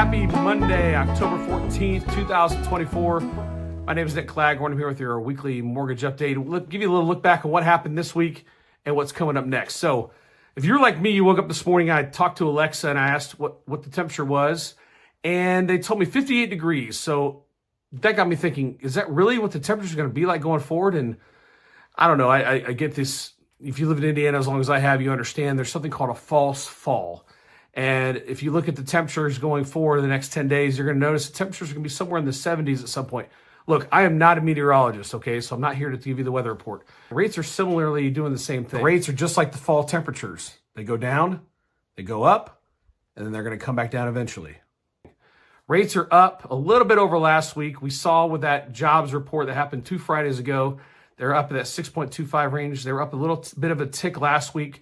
Happy Monday, October 14th, 2024. My name is Nick Claghorn. I'm here with your weekly mortgage update. We'll give you a little look back on what happened this week and what's coming up next. So if you're like me, you woke up this morning, I talked to Alexa and I asked what the temperature was, and they told me 58 degrees. So that got me thinking, is that really what the temperature is going to be like going forward? And I don't know. I get this. If you live in Indiana as long as I have, you understand there's something called a false fall. And if you look at the temperatures going forward in the next 10 days, you're going to notice the temperatures are going to be somewhere in the 70s at some point. Look, I am not a meteorologist, okay? So I'm not here to give you the weather report. Rates are similarly doing the same thing. Rates are just like the fall temperatures. They go down, they go up, and then they're going to come back down eventually. Rates are up a little bit over last week. We saw with that jobs report that happened 2 Fridays ago, they're up at that 6.25 range. They were up a little bit of a tick last week.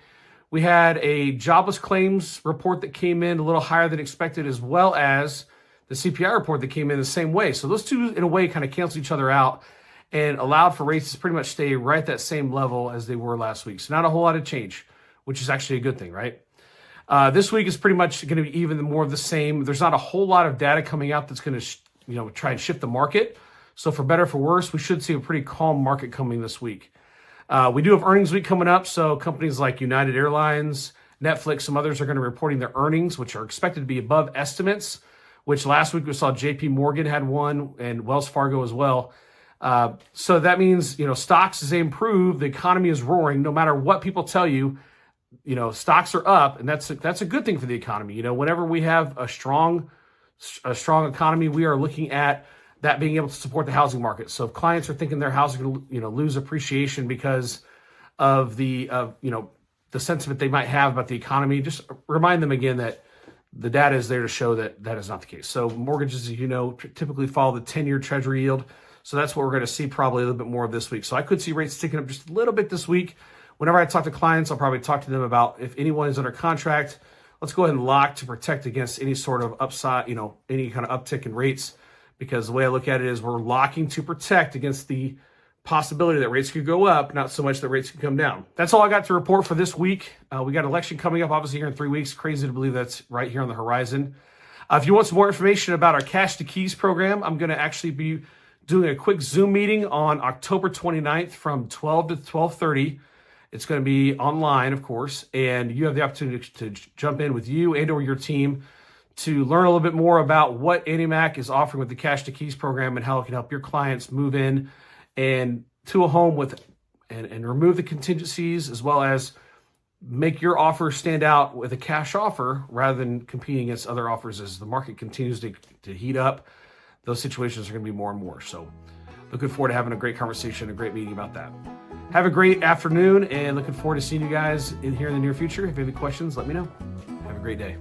We had a jobless claims report that came in a little higher than expected, as well as the CPI report that came in the same way. So those two, in a way, kind of cancel each other out and allowed for rates to pretty much stay right at that same level as they were last week. So not a whole lot of change, which is actually a good thing, right? This week is pretty much going to be even more of the same. There's not a whole lot of data coming out that's going to try and shift the market. So for better or for worse, we should see a pretty calm market coming this week. We do have earnings week coming up, so companies like United Airlines, Netflix, some others are going to be reporting their earnings, which are expected to be above estimates, which last week we saw JP Morgan had one and Wells Fargo as well. So that means, stocks as they improve, the economy is roaring. No matter what people tell you, stocks are up, and that's a good thing for the economy. Whenever we have a strong economy, we are looking at that being able to support the housing market. So if clients are thinking their house is going to, lose appreciation because of the sentiment they might have about the economy, just remind them again that the data is there to show that that is not the case. So mortgages, as typically follow the 10-year treasury yield. So that's what we're going to see probably a little bit more of this week. So I could see rates ticking up just a little bit this week. Whenever I talk to clients, I'll probably talk to them about if anyone is under contract, let's go ahead and lock to protect against any sort of upside, any kind of uptick in rates. Because the way I look at it is we're locking to protect against the possibility that rates could go up, not so much that rates could come down. That's all I got to report for this week. We got an election coming up, obviously, here in 3 weeks. Crazy to believe that's right here on the horizon. If you want some more information about our Cash to Keys program, I'm going to actually be doing a quick Zoom meeting on October 29th from 12 to 12:30. It's going to be online, of course, and you have the opportunity to jump in with you and or your team to learn a little bit more about what AndyMac is offering with the Cash to Keys program and how it can help your clients move in and to a home and remove the contingencies, as well as make your offer stand out with a cash offer rather than competing against other offers. As the market continues to heat up, those situations are going to be more and more. So looking forward to having a great conversation, a great meeting about that. Have a great afternoon, and looking forward to seeing you guys in here in the near future. If you have any questions, let me know. Have a great day.